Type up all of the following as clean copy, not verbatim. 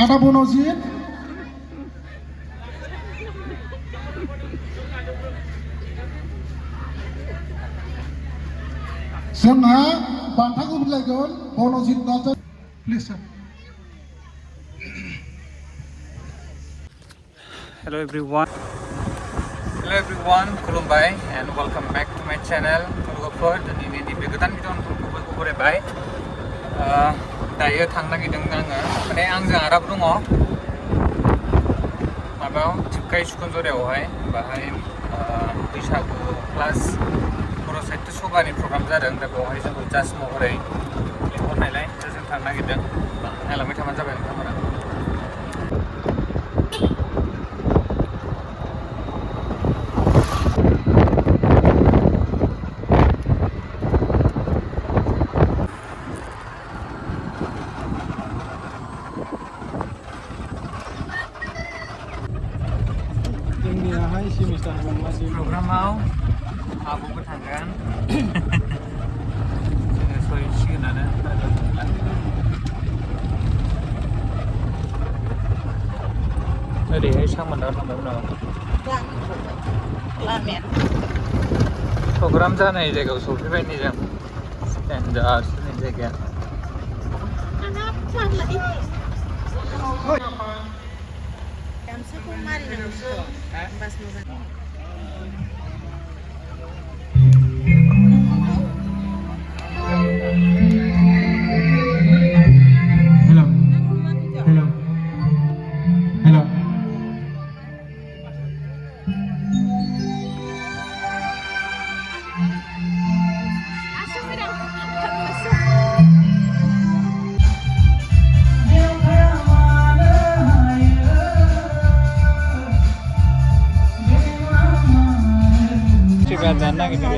आदा बनजित जोंहा बान्थाखौ बिलाइगोन Banjit Narzary please sir Hello everyone, खुलुमबाय and welcome back to my channel. लोगोफोर दिनैनि नैबे गोदान भिडिअखौ बरायबाय। दायो थांनो नागिरदों आङो माने आंजों आदाबो दङ माबायाव थिपकाइ सुकुनजरायावहाय बाहाय बैसागु प्लास बर' साहित्य सभानि प्रग्राम जादों दा बेवहाय जोंखौ जाज महरै लिंहरनायलाय जों थांनो नागिरदों नायलांबाय थाबानो जाबाय नोंथांमोना। Programmaव आब'बो थांगोन जोङो सहैसिगोनानो ओरैहाय सामोनाव थांदोंमोन नामा प्रग्राम जानाय जायगायाव सफैबाय नै जों स्टेन्डार्ड होननाय जायगाया जानो नागिरदों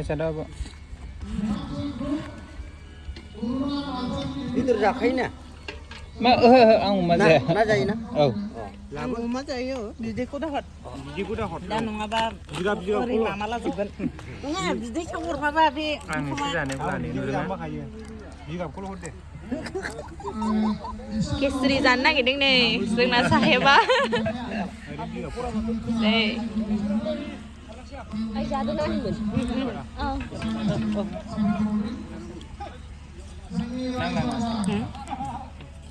सादाबो बेदर जाखायोना मा आं अमा जाया ना जायोना औ आं अमा जायो बिदैखौ दाहर दा नङाबा ओरै मामाला जोबगोन नङा बिदैखौ हरफाबा बे आं एसे जानायखौ लानो नुदोंना केसरि जानो नागिरदों नै जोंना साहेबा नै जादोंना होनगोन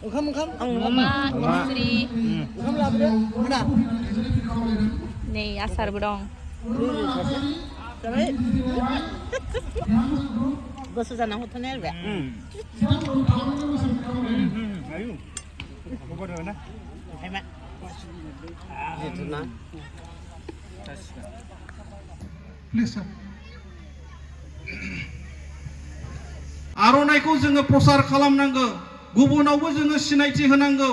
ओंखाम अमा केसरि ओंखाम लाबोदो मोना नै आसारबो दं जाबाय गोसो जाना हरथ'नाय आरो बे प्लिज सार आर'नाइखौ जोङो प्रसार खालामनांगौ गुबुनावबो जोङो सिनायथि होनांगौ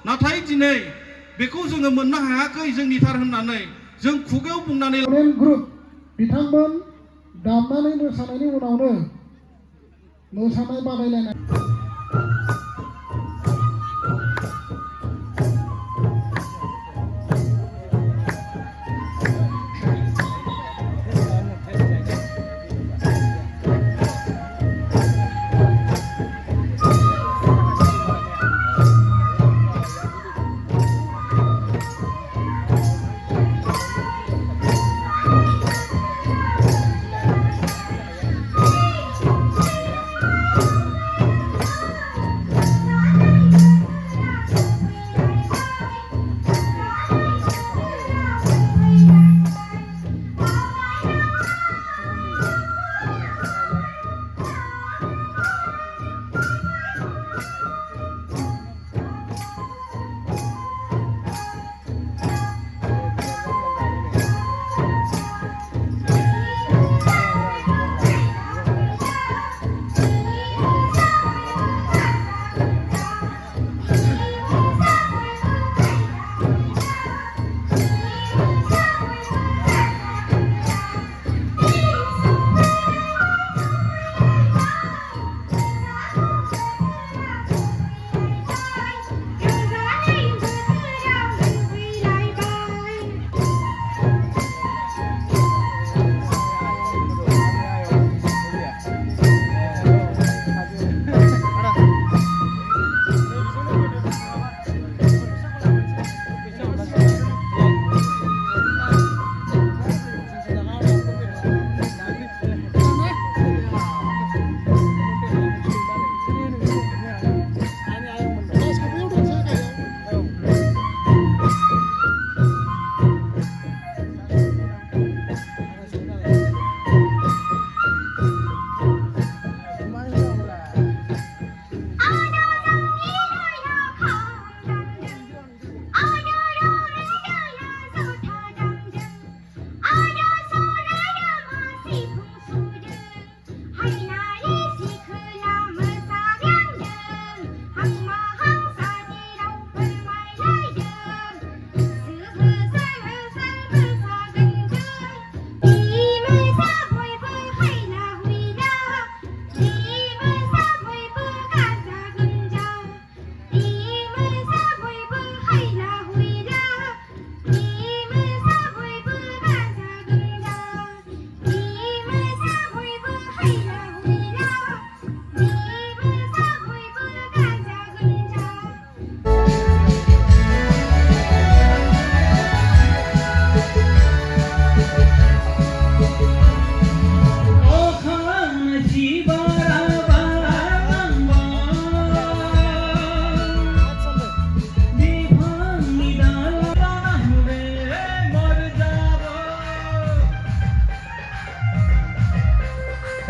नाथाय दिनै बेखौ जोङो मोननो हायाखै जोंनि थार होननानै जों खुगायाव बुंनानै ग्रुप बिथांमोन दामनानै मोसानायनि उनावनो मोसानाय बादायलायनाय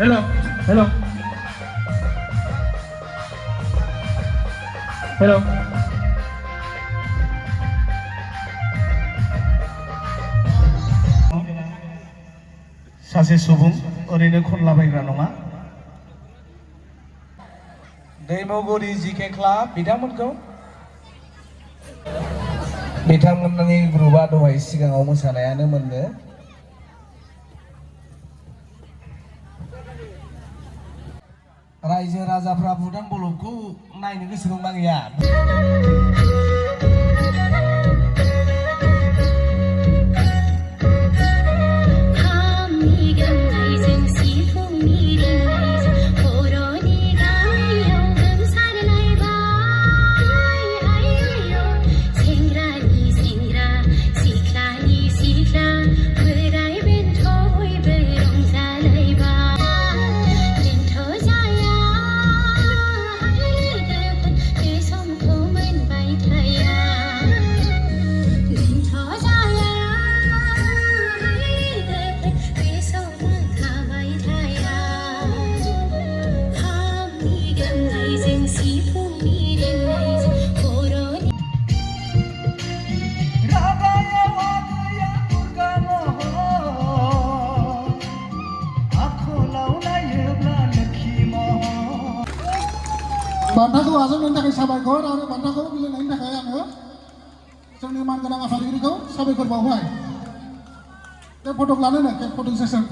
Hello, hello. Hello. सासे सुबुं ओरैनो खनलाबायग्रा नङा दैमुगुरि जिके क्लाब बिथांमोनखौ बिथांमोननि ग्रुपआ दहाय सिगाङाव मोसानायानो मोननो रायजो राजाफ्रा भुटान बलकखौ नायनो गोसो दंना गैया बान्थाखौ आजावनायनि थाखाय साबायखर आरो बान्थाखौ बिलाइनायनि थाखाय आङो जोंनि मानगोनां आफादगिरिखौ साबायखर बावबाय बे फटक लानोनो बे फटक सेसन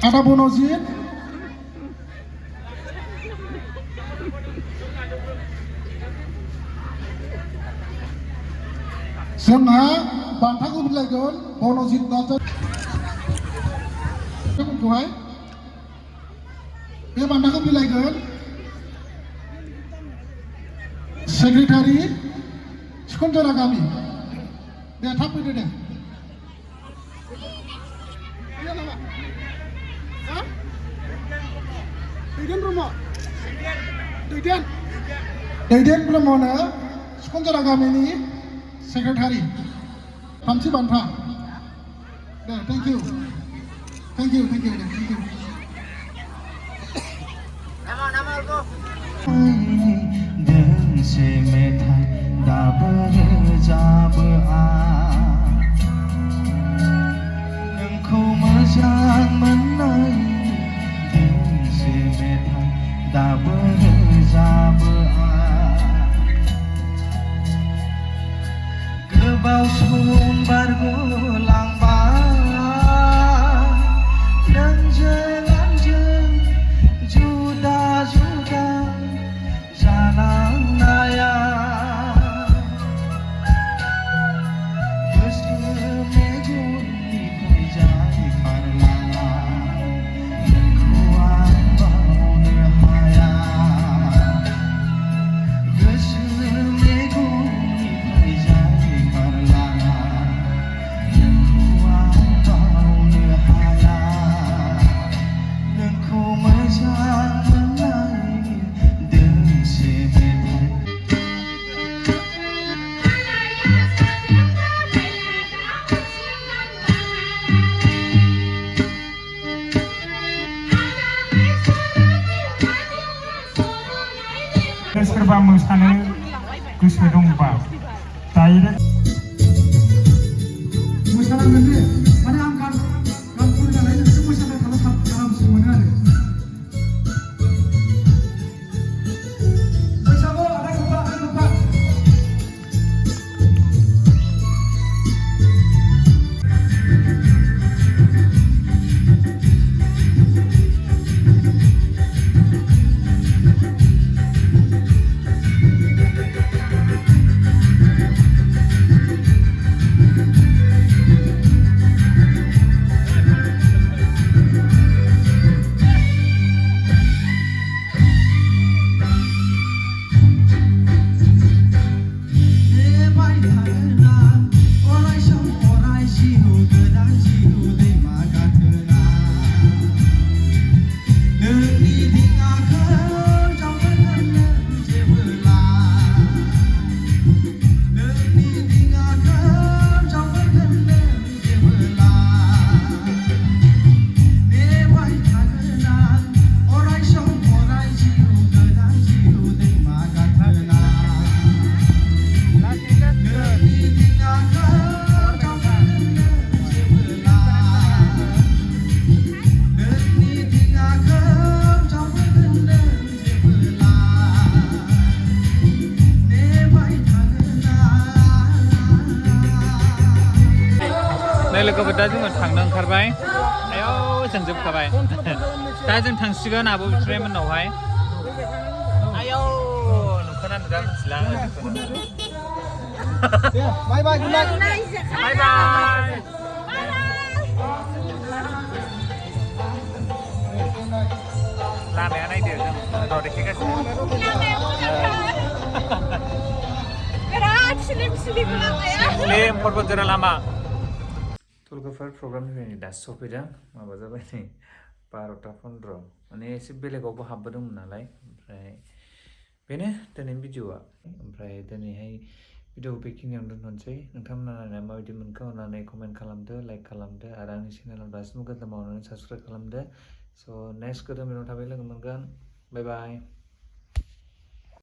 Ada Bonozin जोंहा बान्थाखौ बिलाइगोन बनजित नार्जारिखौहाय बे बान्थाखौ बिलाइगोन सेक्रेटारि सिखुनजरा गामि दे थाब फैदो दे दैदेन ब्रह्मनो सिखुनजरा गामिनि सेक्रेटारि थामथि बान्था दे थेंक इउ दोंसे मेथाइ दाबो रोजाबो आं नोंखौ मोजां मोननाय दोंसे मेथाइ दाबो रोजाबो गोबाव सम बारग'लांबाय नोंजों आंजों जुदा जुदा जानांनाया गोसो मेगननिफ्राय जाय खारलाङा नोंखौ आं बावनो हाया गोसो मेगननिफ्राय जाय खारलाङा नोंखौ आं बावनो हाया नोंखौ मोजां मोननायनि दोंसे मेथाइ सोरबा मोसानो गोसो दंबा डाइरेक्ट मोसानांगोन दे माने आं गान खनो नालाय नोंसोर मोसाबाय थाबा आरामसिन मोनो आरो बैसागु आदाय खबा लोगोफोर दा जोङो थांनो ओंखारबाय आयाव जों जोबखाबाय दा जों थांसिगोन आब' बिथराय मोननावहाय आयाव नुखानानै दा मिथिला बाय बाय गुड नाइट बाय बाय लामाया नायदो जों र' देखायगासिनो बिराद स्लिम स्लिम लामाया स्लिम पर्बतजरा लामा तुलगाफार प्रग्रामनिफ्राय दासो सफैदों माबा जाबाय नै 12:15 माने एसे बेलेगावबो हाबबोदोंमोन नालाय ओमफ्राय बेनो दिनैनि भिडिअ'आ ओमफ्राय दिनैहाय भिडिअ'खौ बेखिनियावनो दोनथ'नोसै नोंथांमोना नायनानै माबायदि मोनखो अननानै कमेन्ट खालामदो लाइक खालामदो आरो आंनि चेनेलाव दासिमबो गोदान मावनानै साबस्क्राइब खालामदो स' नेक्स्ट गोदान भिडिअ'आव थाबै लोगो मोनगोन बाय बाय